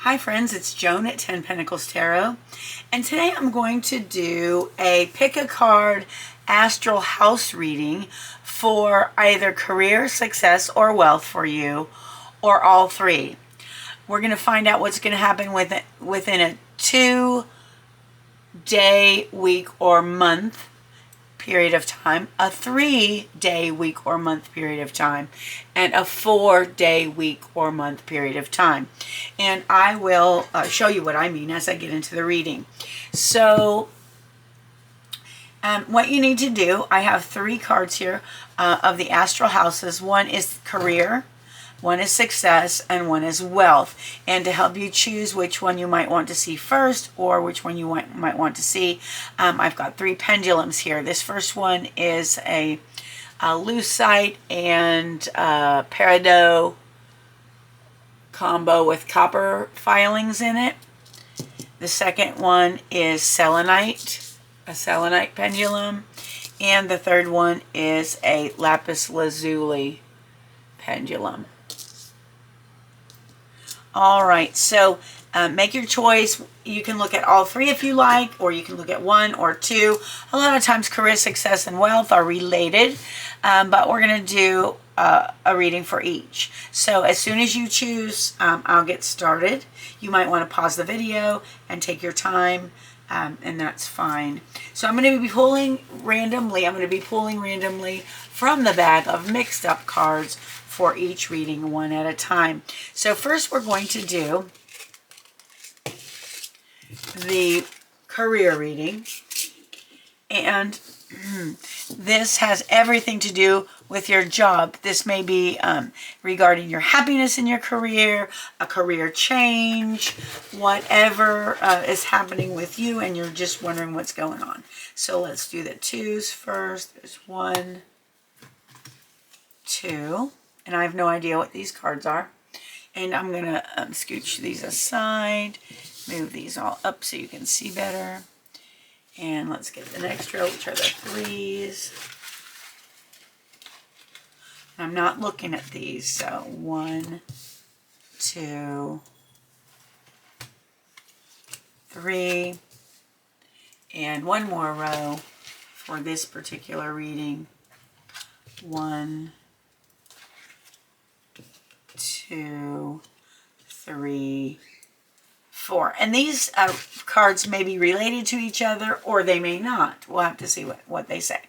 Hi friends, it's Joan at 10 Pentacles Tarot, and today I'm going to do a pick a card astral house reading for either career, success, or wealth for you, or all three. We're going to find out what's going to happen within a 2-day, week, or month period of time, a 3-day, week, or month period of time, and a 4-day, week, or month period of time. And I will show you what I mean as I get into the reading. So what you need to do, I have 3 cards here of the astral houses. One is career, one is success, and one is wealth. And to help you choose which one you might want to see first or which one you might want to see, I've got 3 pendulums here. This first one is a lucite and peridot combo with copper filings in it. The second one is selenite, a selenite pendulum. And the third one is a lapis lazuli pendulum. All right, so make your choice. You can look at all 3 if you like, or you can look at 1 or 2. A lot of times career, success, and wealth are related, but we're going to do a reading for each. So as soon as you choose, I'll get started. You might want to pause the video and take your time, and that's fine. So I'm going to be pulling randomly. I'm going to be pulling randomly from the bag of mixed up cards for each reading, one at a time. So first we're going to do the career reading, and this has everything to do with your job. This may be regarding your happiness in your career, a career change, whatever is happening with you, and you're just wondering what's going on. So let's do the 2s first. There's 1, 2. And I have no idea what these cards are. And I'm going to scooch these aside, move these all up so you can see better. And let's get the next row, which are the 3s. I'm not looking at these, so 1, 2, 3. And one more row for this particular reading. 1, 2, 3, 4. And these cards may be related to each other or they may not. We'll have to see what they say.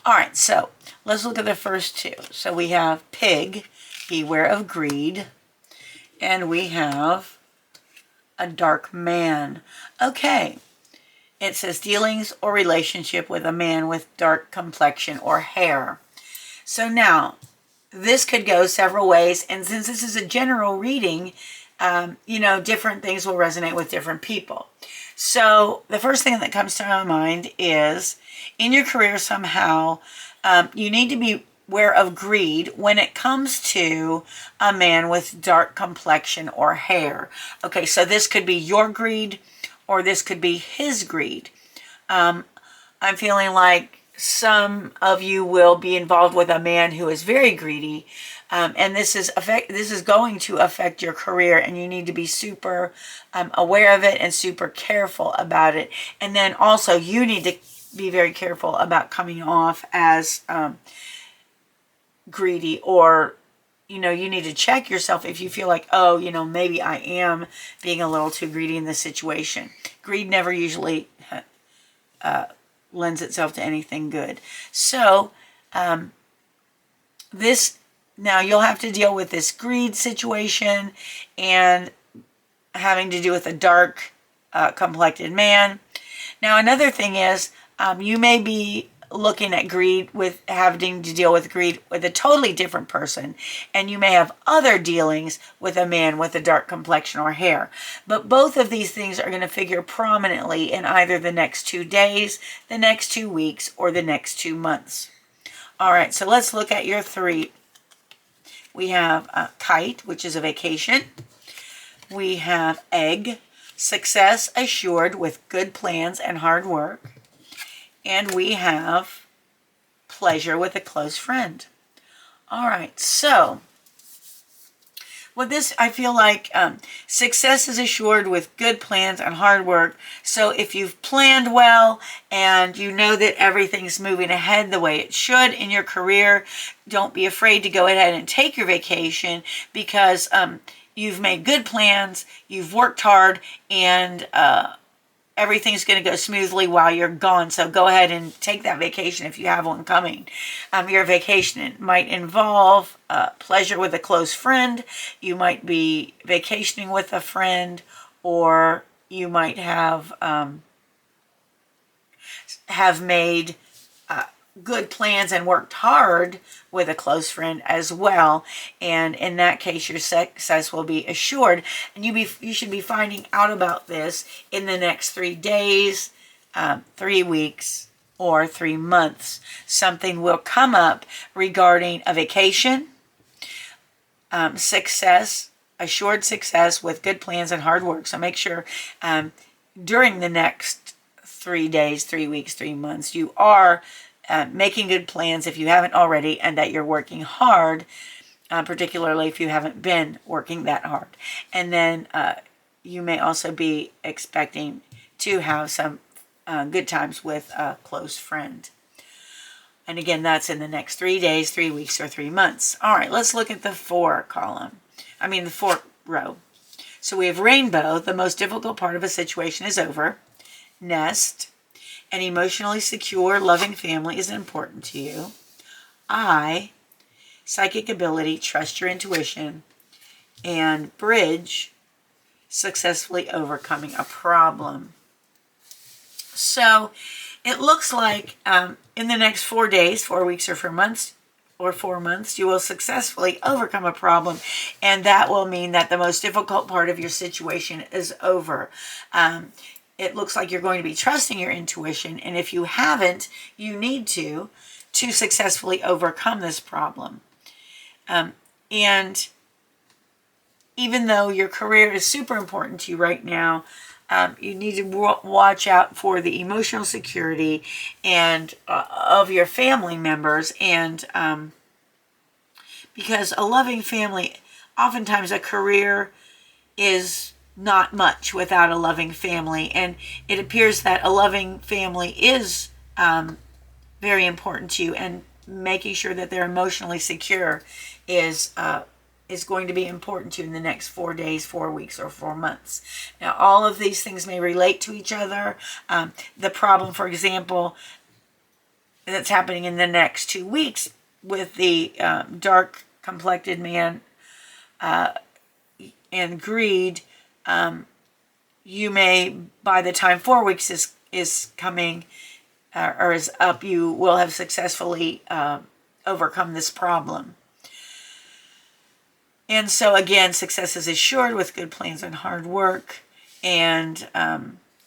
All right, so let's look at the first 2. So we have pig, beware of greed, and we have a dark man. Okay, it says dealings or relationship with a man with dark complexion or hair. So now, this could go several ways, and since this is a general reading, different things will resonate with different people. So the first thing that comes to my mind is, in your career somehow, you need to be aware of greed when it comes to a man with dark complexion or hair. Okay, so this could be your greed, or this could be his greed. I'm feeling like some of you will be involved with a man who is very greedy, and this is going to affect your career, and you need to be super aware of it and super careful about it. And then also you need to be very careful about coming off as greedy, or you need to check yourself if you feel like, oh, maybe I am being a little too greedy in this situation. Greed never usually lends itself to anything good. So now you'll have to deal with this greed situation and having to do with a dark complected man. Now another thing is, you may be looking at greed with having to deal with greed with a totally different person, and you may have other dealings with a man with a dark complexion or hair. But both of these things are going to figure prominently in either the next 2 days, the next 2 weeks, or the next 2 months. All right, so let's look at your 3. We have kite, which is a vacation. We have egg, success assured with good plans and hard work. And we have pleasure with a close friend. All right, so Well, this, I feel like success is assured with good plans and hard work. So if you've planned well and you know that everything's moving ahead the way it should in your career, don't be afraid to go ahead and take your vacation, because you've made good plans, you've worked hard, and everything's going to go smoothly while you're gone. So go ahead and take that vacation if you have one coming. Your vacation might involve pleasure with a close friend. You might be vacationing with a friend, or you might have made good plans and worked hard with a close friend as well, and in that case your success will be assured. And you should be finding out about this in the next 3 days, 3 weeks, or 3 months. Something will come up regarding a vacation, success, assured success with good plans and hard work. So make sure during the next 3 days, 3 weeks, 3 months, you are making good plans if you haven't already, and that you're working hard, particularly if you haven't been working that hard. And then you may also be expecting to have some good times with a close friend. And again, that's in the next 3 days, 3 weeks, or 3 months. All right, let's look at the 4 row. So we have rainbow. The most difficult part of a situation is over. Nest. An emotionally secure, loving family is important to you. I, psychic ability, trust your intuition. And bridge, successfully overcoming a problem. So it looks like in the next 4 days, 4 weeks, or 4 months, you will successfully overcome a problem, and that will mean that the most difficult part of your situation is over. It looks like you're going to be trusting your intuition, and if you haven't, you need to successfully overcome this problem. And even though your career is super important to you right now, you need to watch out for the emotional security and of your family members, and because a loving family, oftentimes a career is not much without a loving family, and it appears that a loving family is very important to you, and making sure that they're emotionally secure is going to be important to you in the next 4 days, 4 weeks, or 4 months. Now, all of these things may relate to each other. The problem, for example, that's happening in the next 2 weeks with the dark complected man and greed, you may, by the time 4 weeks is coming or is up, you will have successfully overcome this problem. And so again, success is assured with good plans and hard work. And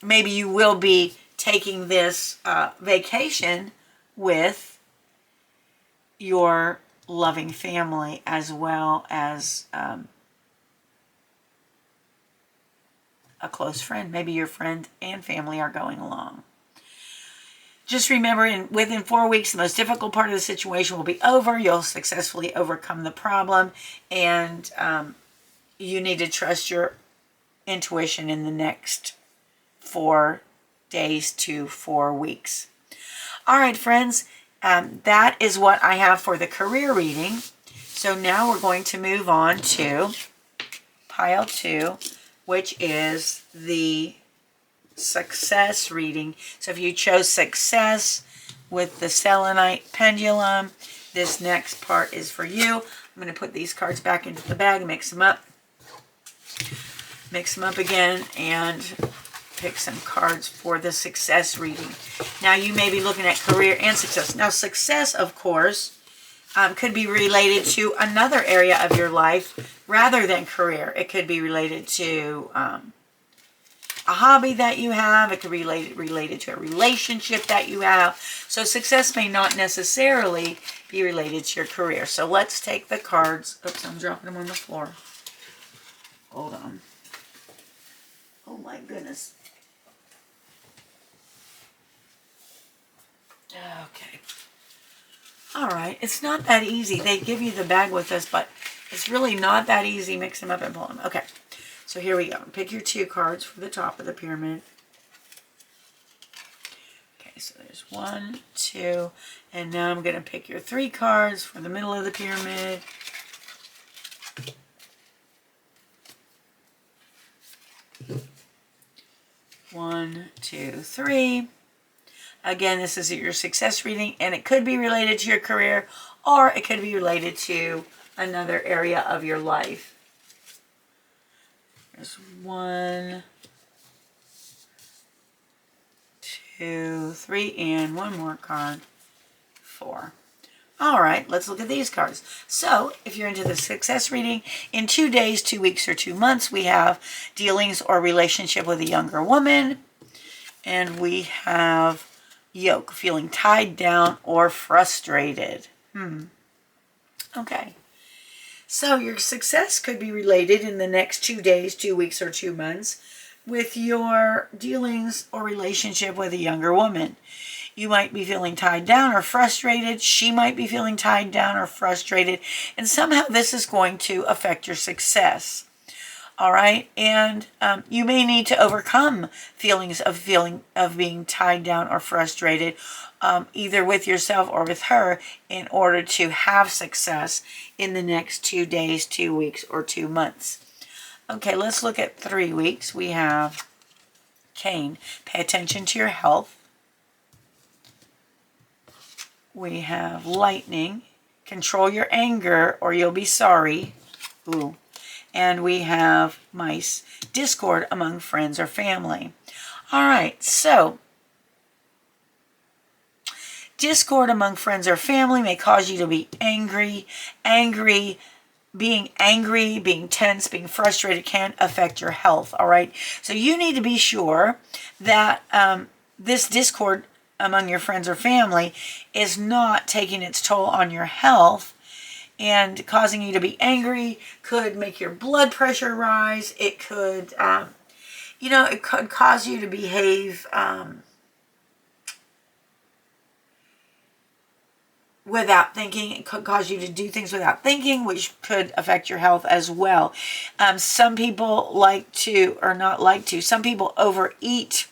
maybe you will be taking this vacation with your loving family, as well as a close friend. Maybe your friend and family are going along. Just remember, within 4 weeks, the most difficult part of the situation will be over. You'll successfully overcome the problem, and you need to trust your intuition in the next 4 days to 4 weeks. All right, friends, that is what I have for the career reading. So now we're going to move on to pile 2, which is the success reading. So if you chose success with the selenite pendulum, this next part is for you. I'm going to put these cards back into the bag, mix them up again, and pick some cards for the success reading. Now, you may be looking at career and success. Now, success, of course, could be related to another area of your life rather than career. It could be related to a hobby that you have. It could be related to a relationship that you have. So success may not necessarily be related to your career. So let's take the cards. Oops, I'm dropping them on the floor. Hold on. Oh my goodness. Okay. All right. It's not that easy. They give you the bag with this, but It's really not that easy. Mix them up and pull them. Okay, so here we go. Pick your 2 cards for the top of the pyramid. Okay, so there's 1, 2, and now I'm going to pick your 3 cards for the middle of the pyramid. One, 2, 3. Again, this is your success reading, and it could be related to your career, or it could be related to another area of your life. There's 1, 2, 3, and one more card, 4. All right, let's look at these cards. So, if you're into the success reading, in 2 days, 2 weeks, or 2 months, we have dealings or relationship with a younger woman. And we have yoke, feeling tied down or frustrated. Okay. So, your success could be related in the next 2 days, 2 weeks, or 2 months with your dealings or relationship with a younger woman. You might be feeling tied down or frustrated. She might be feeling tied down or frustrated. And somehow this is going to affect your success. All right. And you may need to overcome feelings of being tied down or frustrated, either with yourself or with her, in order to have success in the next 2 days, 2 weeks, or 2 months. Okay, let's look at 3 weeks. We have Cane. Pay attention to your health. We have Lightning. Control your anger or you'll be sorry. Ooh. And we have Mice. Discord among friends or family. All right, so discord among friends or family may cause you to be angry. Being angry, being tense, being frustrated can affect your health, all right? So you need to be sure that this discord among your friends or family is not taking its toll on your health and causing you to be angry. Could make your blood pressure rise. It could, it could cause you to behave without thinking. It could cause you to do things without thinking, which could affect your health as well. Some people some people overeat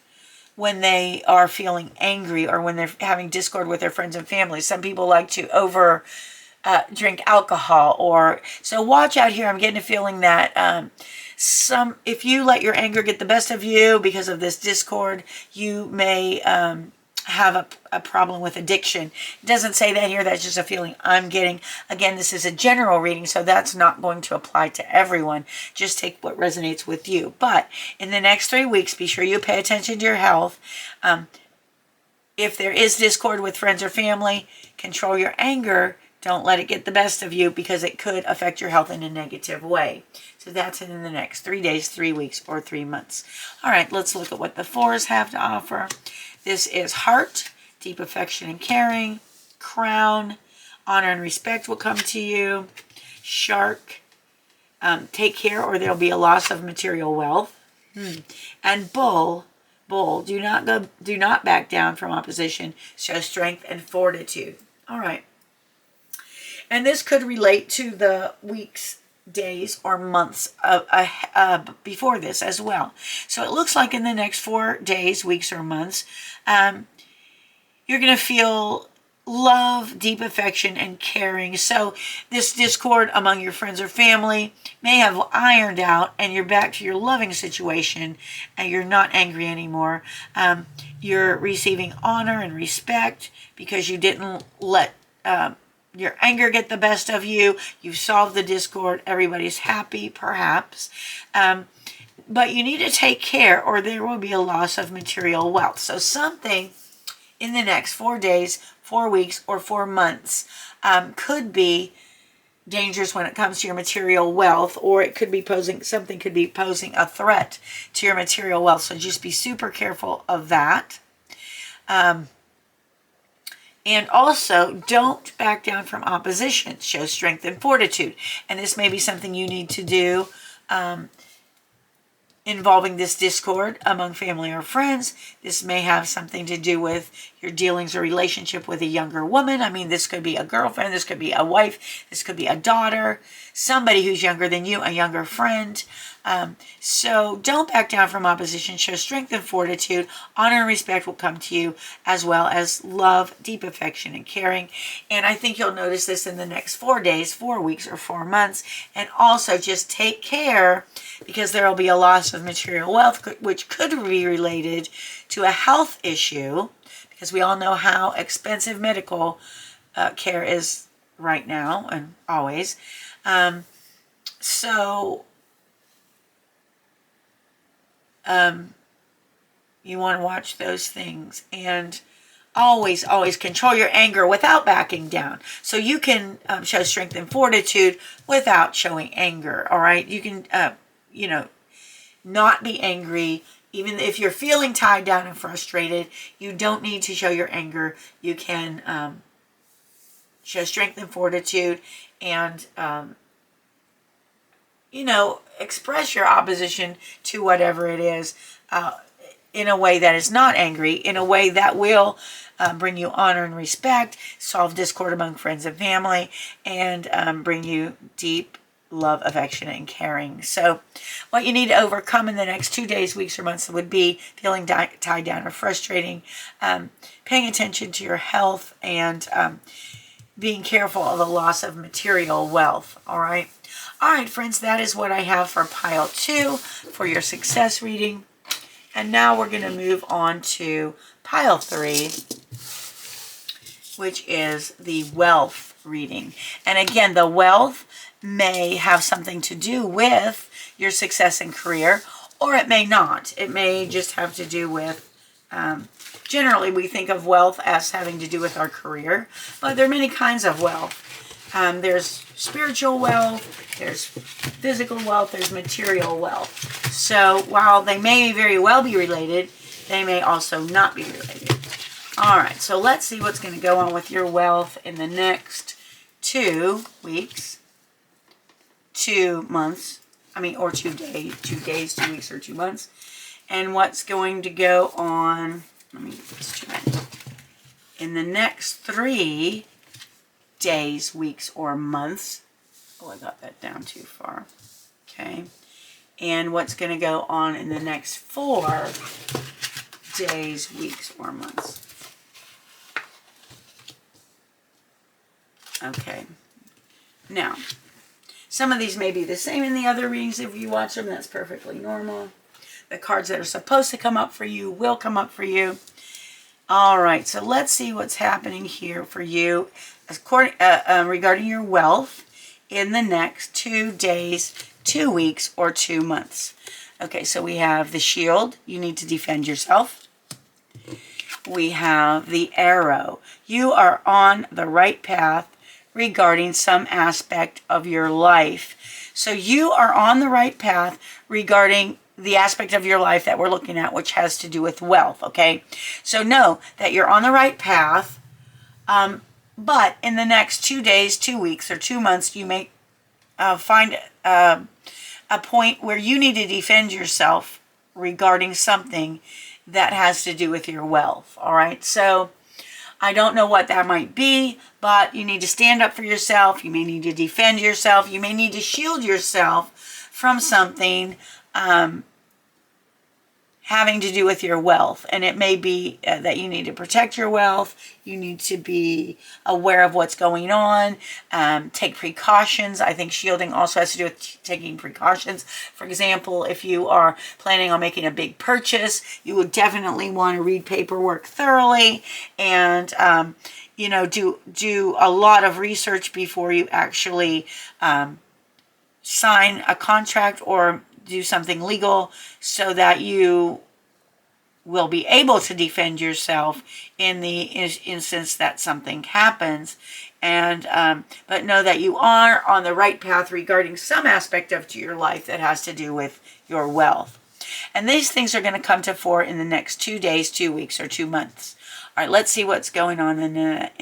when they are feeling angry or when they're having discord with their friends and family. Some people like to drink alcohol, so watch out here. I'm getting a feeling that if you let your anger get the best of you because of this discord, you may have a problem with addiction. It doesn't say that here. That's just a feeling I'm getting. Again, this is a general reading, so that's not going to apply to everyone. Just take what resonates with you. But in the next 3 weeks, be sure you pay attention to your health. If there is discord with friends or family, control your anger. Don't let it get the best of you because it could affect your health in a negative way. So that's in the next 3 days, 3 weeks, or 3 months. All right, let's look at what the 4s have to offer. This is Heart, deep affection and caring. Crown, honor and respect will come to you. Shark, take care or there'll be a loss of material wealth. And Bull, do not back down from opposition. Show strength and fortitude. All right. And this could relate to the weeks, days, or months before this as well. So it looks like in the next 4 days, weeks, or months, you're going to feel love, deep affection, and caring. So this discord among your friends or family may have ironed out and you're back to your loving situation and you're not angry anymore. You're receiving honor and respect because you didn't let your anger get the best of you. You've solved the discord. Everybody's happy, perhaps. But you need to take care or there will be a loss of material wealth. So something in the next 4 days, 4 weeks, or 4 months could be dangerous when it comes to your material wealth, or it could be posing a threat to your material wealth. So just be super careful of that. And also, don't back down from opposition. Show strength and fortitude. And this may be something you need to do involving this discord among family or friends. This may have something to do with your dealings or relationship with a younger woman. I mean, this could be a girlfriend, this could be a wife, this could be a daughter, somebody who's younger than you, a younger friend. So don't back down from opposition. Show strength and fortitude. Honor and respect will come to you, as well as love, deep affection, and caring. And I think you'll notice this in the next 4 days, 4 weeks, or 4 months. And also just take care, because there will be a loss of material wealth, which could be related to a health issue, because we all know how expensive medical care is right now and always. You want to watch those things, and always control your anger without backing down. So you can show strength and fortitude without showing anger. All right, you can not be angry. Even if you're feeling tied down and frustrated, you don't need to show your anger. You can show strength and fortitude, and express your opposition to whatever it is in a way that is not angry, in a way that will bring you honor and respect, solve discord among friends and family, and bring you deep love, affection, and caring. So what you need to overcome in the next 2 days, weeks, or months would be feeling tied down or frustrating, paying attention to your health, and being careful of the loss of material wealth. All right, friends, that is what I have for pile 2 for your success reading. And now we're going to move on to pile 3, which is the wealth reading. And again, the wealth may have something to do with your success and career, or it may not. It may just have to do with, generally we think of wealth as having to do with our career, but there are many kinds of wealth. There's spiritual wealth, there's physical wealth, there's material wealth. So while they may very well be related, they may also not be related. All right, so let's see what's going to go on with your wealth in the next 2 weeks, 2 months, or 2 days, 2 weeks, or 2 months. And what's going to go on, let me get this too many, in the next 3 days, weeks, or months. Oh, I got that down too far. Okay. And what's going to go on in the next 4 days, weeks, or months. Okay. Now, some of these may be the same in the other readings. If you watch them, that's perfectly normal. The cards that are supposed to come up for you will come up for you. All right, so let's see what's happening here for you regarding your wealth in the next 2 days, 2 weeks, or 2 months. Okay, so we have the shield. You need to defend yourself. We have the arrow. You are on the right path regarding some aspect of your life. So you are on the right path regarding the aspect of your life that we're looking at, which has to do with wealth, okay? So know that you're on the right path, but in the next 2 days, 2 weeks, or 2 months, you may find a point where you need to defend yourself regarding something that has to do with your wealth, all right? So I don't know what that might be, but you need to stand up for yourself. You may need to defend yourself. You may need to shield yourself from something having to do with your wealth. And it may be that you need to protect your wealth. You need to be aware of what's going on. Take precautions. I think shielding also has to do with taking precautions. For example, if you are planning on making a big purchase, you would definitely want to read paperwork thoroughly and do a lot of research before you actually sign a contract or do something legal, so that you will be able to defend yourself in the instance that something happens. And but know that you are on the right path regarding some aspect of your life that has to do with your wealth. And these things are going to come to fore in the next 2 days, 2 weeks, or 2 months. All right, let's see what's going on in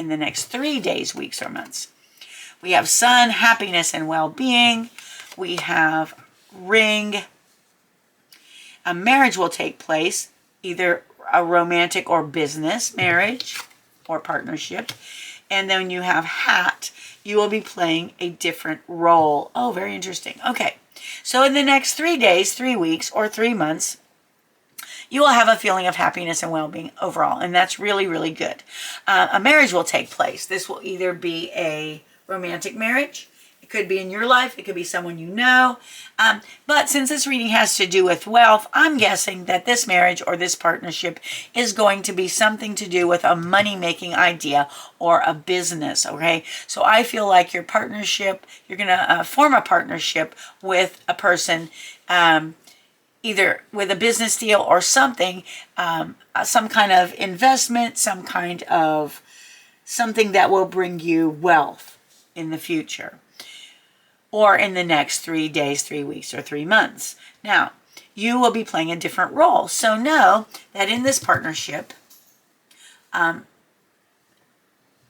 the next 3 days, weeks, or months. We have sun, happiness, and well-being. We have ring, A marriage will take place, either a romantic or business marriage or partnership. And then you have hat, you will be playing a different role. Oh, very interesting. Okay, so in the next 3 days, 3 weeks, or 3 months, you will have a feeling of happiness and well-being overall, and that's really, really good. A marriage will take place. This will either be a romantic marriage, it could be in your life, it could be someone you know, but since this reading has to do with wealth, I'm guessing that this marriage or this partnership is going to be something to do with a money-making idea or a business, okay? So I feel like your partnership, you're going to form a partnership with a person, either with a business deal or something, some kind of investment, some kind of something that will bring you wealth in the future, or in the next 3 days, 3 weeks, or 3 months. Now, you will be playing a different role. So know that in this partnership,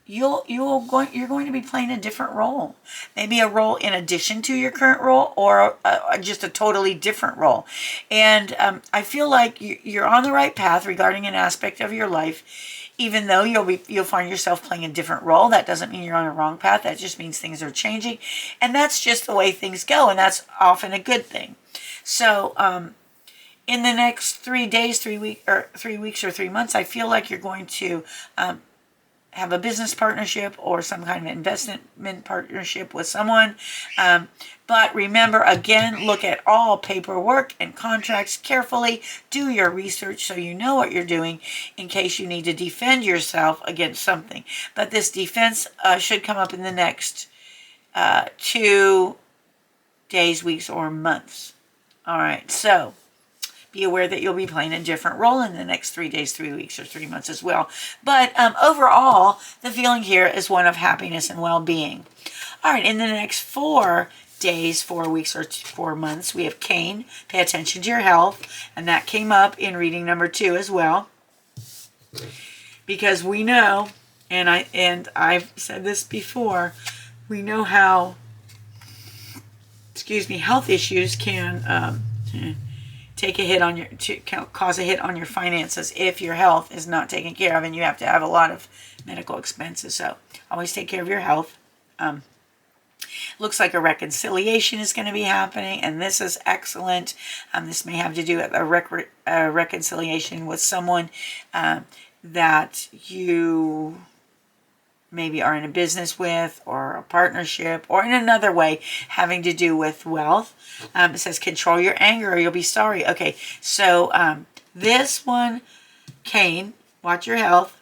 you're going to be playing a different role. Maybe a role in addition to your current role, or just a totally different role. And I feel like you're on the right path regarding an aspect of your life. Even though you'll find yourself playing a different role, that doesn't mean you're on a wrong path. That just means things are changing, and that's just the way things go, and that's often a good thing. So in the next 3 days, 3 weeks, or 3 months, I feel like you're going to have a business partnership or some kind of investment partnership with someone. But remember, again, look at all paperwork and contracts carefully. Do your research so you know what you're doing in case you need to defend yourself against something. But this defense should come up in the next 2 days, weeks, or months. All right, so be aware that you'll be playing a different role in the next 3 days, 3 weeks, or 3 months as well. But overall, the feeling here is one of happiness and well-being. All right, in the next 4 days, 4 weeks, or 4 months, we have Cain. Pay attention to your health. And that came up in reading number 2 as well. Because we know, and I've said this before, we know how, health issues can take a hit on cause a hit on your finances if your health is not taken care of, and you have to have a lot of medical expenses. So always take care of your health. Looks like a reconciliation is going to be happening, and this is excellent. This may have to do with a reconciliation with someone that you maybe are in a business with, or a partnership, or in another way having to do with wealth. It says control your anger or you'll be sorry. Okay, so this one, Cain, watch your health,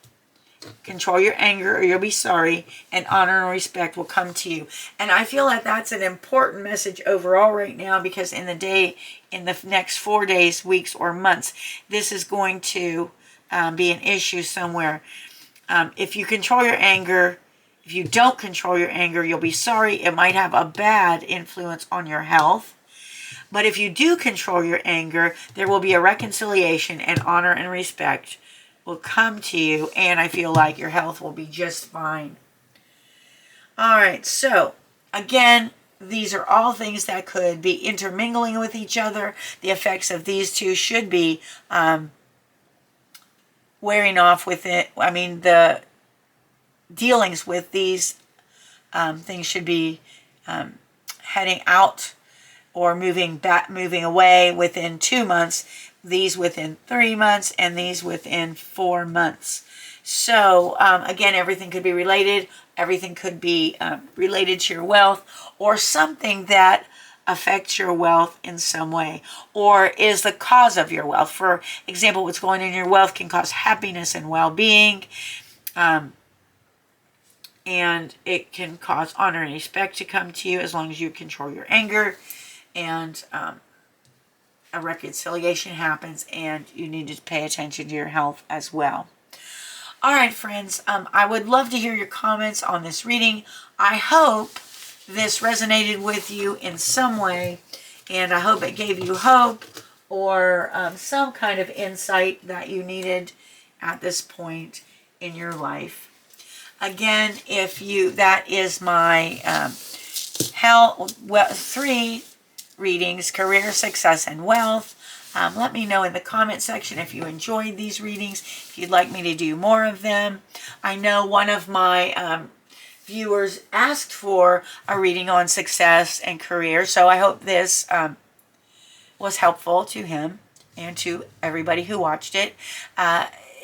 control your anger or you'll be sorry, and honor and respect will come to you. And I feel like that's an important message overall right now, because in the next 4 days, weeks, or months, this is going to be an issue somewhere. If you control your anger, if you don't control your anger, you'll be sorry. It might have a bad influence on your health. But if you do control your anger, there will be a reconciliation, and honor and respect will come to you, and I feel like your health will be just fine. All right, so again, these are all things that could be intermingling with each other. The effects of these two should be wearing off with it. I mean, the dealings with these things should be heading out or moving away within 2 months, these within 3 months, and these within 4 months. So again, everything could be related. Everything could be related to your wealth, or something that affects your wealth in some way, or is the cause of your wealth. For example, what's going on in your wealth can cause happiness and well-being, and it can cause honor and respect to come to you as long as you control your anger, and a reconciliation happens, and you need to pay attention to your health as well. All right, friends, I would love to hear your comments on this reading. I hope this resonated with you in some way, and I hope it gave you hope or some kind of insight that you needed at this point in your life. Again, that is my 3 readings: career, success, and wealth. Let me know in the comment section if you enjoyed these readings, if you'd like me to do more of them. I know one of my viewers asked for a reading on success and career, so I hope this was helpful to him and to everybody who watched it.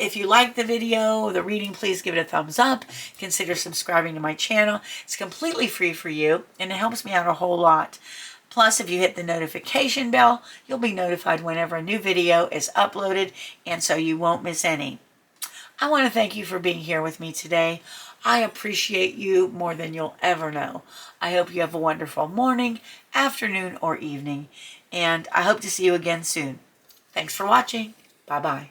If you liked the video, the reading, please give it a thumbs up. Consider subscribing to my channel. It's completely free for you, and it helps me out a whole lot. Plus, if you hit the notification bell, you'll be notified whenever a new video is uploaded, and so you won't miss any. I want to thank you for being here with me today. I appreciate you more than you'll ever know. I hope you have a wonderful morning, afternoon, or evening, and I hope to see you again soon. Thanks for watching. Bye-bye.